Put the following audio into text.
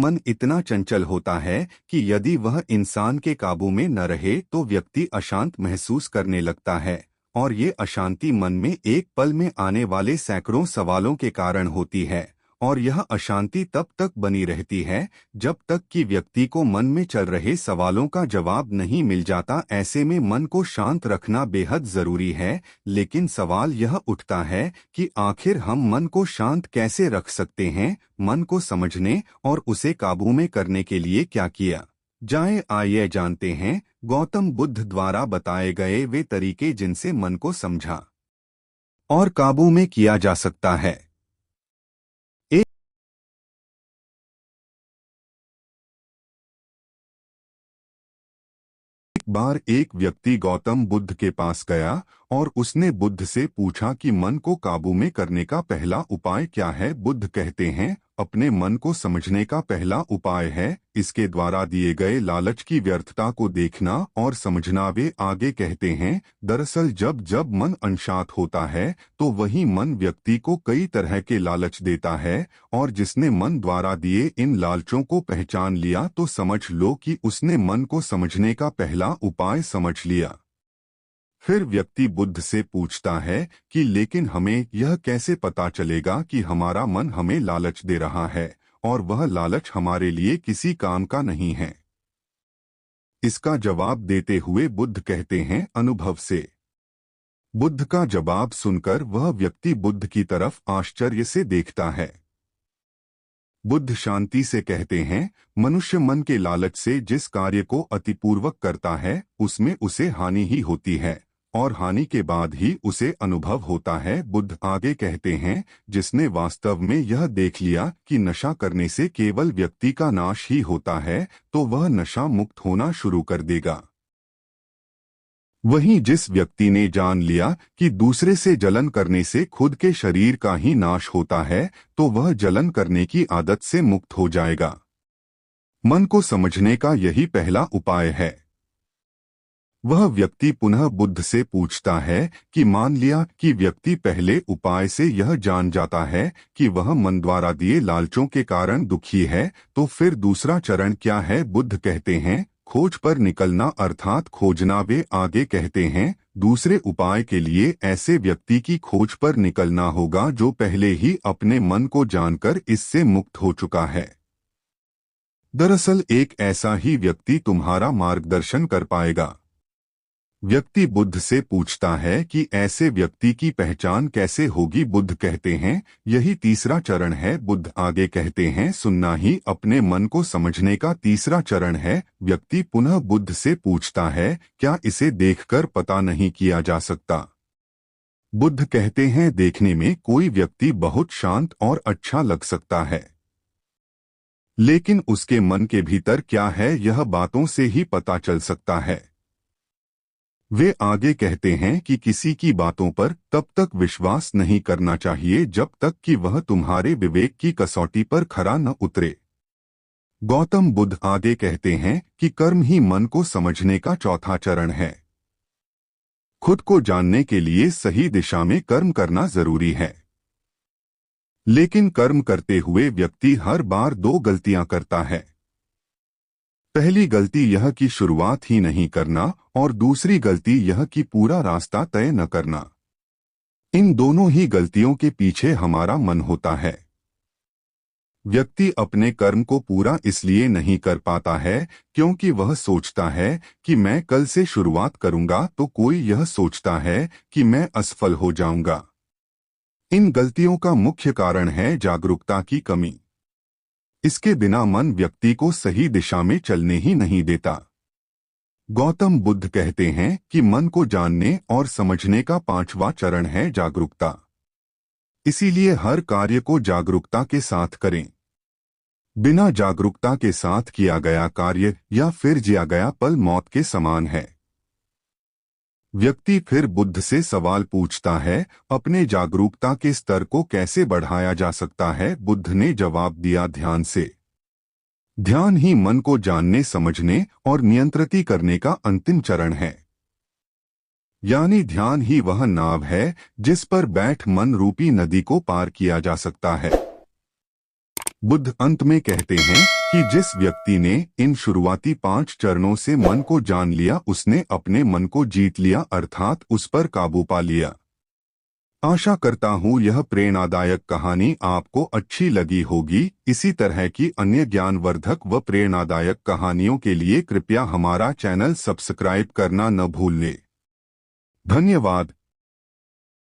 मन इतना चंचल होता है कि यदि वह इंसान के काबू में न रहे तो व्यक्ति अशांत महसूस करने लगता है, और ये अशांति मन में एक पल में आने वाले सैकड़ों सवालों के कारण होती है। और यह अशांति तब तक बनी रहती है जब तक कि व्यक्ति को मन में चल रहे सवालों का जवाब नहीं मिल जाता। ऐसे में मन को शांत रखना बेहद जरूरी है, लेकिन सवाल यह उठता है कि आखिर हम मन को शांत कैसे रख सकते हैं। मन को समझने और उसे काबू में करने के लिए क्या किया जाए, आइए जानते हैं गौतम बुद्ध द्वारा बताए गए वे तरीके जिनसे मन को समझा और काबू में किया जा सकता है। एक बार एक व्यक्ति गौतम बुद्ध के पास गया और उसने बुद्ध से पूछा कि मन को काबू में करने का पहला उपाय क्या है। बुद्ध कहते हैं, अपने मन को समझने का पहला उपाय है इसके द्वारा दिए गए लालच की व्यर्थता को देखना और समझना। वे आगे कहते हैं, दरअसल जब जब मन अनशांत होता है तो वही मन व्यक्ति को कई तरह के लालच देता है, और जिसने मन द्वारा दिए इन लालचों को पहचान लिया तो समझ लो कि उसने मन को समझने का पहला उपाय समझ लिया। फिर व्यक्ति बुद्ध से पूछता है कि लेकिन हमें यह कैसे पता चलेगा कि हमारा मन हमें लालच दे रहा है और वह लालच हमारे लिए किसी काम का नहीं है। इसका जवाब देते हुए बुद्ध कहते हैं, अनुभव से। बुद्ध का जवाब सुनकर वह व्यक्ति बुद्ध की तरफ आश्चर्य से देखता है। बुद्ध शांति से कहते हैं, मनुष्य मन के लालच से जिस कार्य को अतिपूर्वक करता है उसमें उसे हानि ही होती है, और हानि के बाद ही उसे अनुभव होता है। बुद्ध आगे कहते हैं, जिसने वास्तव में यह देख लिया कि नशा करने से केवल व्यक्ति का नाश ही होता है तो वह नशा मुक्त होना शुरू कर देगा। वहीं जिस व्यक्ति ने जान लिया कि दूसरे से जलन करने से खुद के शरीर का ही नाश होता है तो वह जलन करने की आदत से मुक्त हो जाएगा। मन को समझने का यही पहला उपाय है। वह व्यक्ति पुनः बुद्ध से पूछता है कि मान लिया कि व्यक्ति पहले उपाय से यह जान जाता है कि वह मन द्वारा दिए लालचों के कारण दुखी है, तो फिर दूसरा चरण क्या है। बुद्ध कहते हैं, खोज पर निकलना अर्थात खोजना। वे आगे कहते हैं, दूसरे उपाय के लिए ऐसे व्यक्ति की खोज पर निकलना होगा जो पहले ही अपने मन को जानकर इससे मुक्त हो चुका है। दरअसल एक ऐसा ही व्यक्ति तुम्हारा मार्गदर्शन कर पाएगा। व्यक्ति बुद्ध से पूछता है कि ऐसे व्यक्ति की पहचान कैसे होगी। बुद्ध कहते हैं, यही तीसरा चरण है। बुद्ध आगे कहते हैं, सुनना ही अपने मन को समझने का तीसरा चरण है। व्यक्ति पुनः बुद्ध से पूछता है, क्या इसे देखकर पता नहीं किया जा सकता। बुद्ध कहते हैं, देखने में कोई व्यक्ति बहुत शांत और अच्छा लग सकता है, लेकिन उसके मन के भीतर क्या है यह बातों से ही पता चल सकता है। वे आगे कहते हैं कि किसी की बातों पर तब तक विश्वास नहीं करना चाहिए जब तक कि वह तुम्हारे विवेक की कसौटी पर खरा न उतरे। गौतम बुद्ध आगे कहते हैं कि कर्म ही मन को समझने का चौथा चरण है। खुद को जानने के लिए सही दिशा में कर्म करना जरूरी है, लेकिन कर्म करते हुए व्यक्ति हर बार दो गलतियां करता है। पहली गलती यह कि शुरुआत ही नहीं करना, और दूसरी गलती यह कि पूरा रास्ता तय न करना। इन दोनों ही गलतियों के पीछे हमारा मन होता है। व्यक्ति अपने कर्म को पूरा इसलिए नहीं कर पाता है क्योंकि वह सोचता है कि मैं कल से शुरुआत करूंगा तो कोई यह सोचता है कि मैं असफल हो जाऊंगा। इन गलतियों का मुख्य कारण है जागरूकता की कमी। इसके बिना मन व्यक्ति को सही दिशा में चलने ही नहीं देता। गौतम बुद्ध कहते हैं कि मन को जानने और समझने का पांचवा चरण है जागरूकता। इसीलिए हर कार्य को जागरूकता के साथ करें। बिना जागरूकता के साथ किया गया कार्य या फिर जिया गया पल मौत के समान है। व्यक्ति फिर बुद्ध से सवाल पूछता है, अपने जागरूकता के स्तर को कैसे बढ़ाया जा सकता है। बुद्ध ने जवाब दिया, ध्यान से। ध्यान ही मन को जानने, समझने और नियंत्रित करने का अंतिम चरण है। यानी ध्यान ही वह नाव है जिस पर बैठ मन रूपी नदी को पार किया जा सकता है। बुद्ध अंत में कहते हैं कि जिस व्यक्ति ने इन शुरुआती 5 चरणों से मन को जान लिया उसने अपने मन को जीत लिया, अर्थात उस पर काबू पा लिया। आशा करता हूँ यह प्रेरणादायक कहानी आपको अच्छी लगी होगी। इसी तरह की अन्य ज्ञानवर्धक व प्रेरणादायक कहानियों के लिए कृपया हमारा चैनल सब्सक्राइब करना न भूलें। धन्यवाद।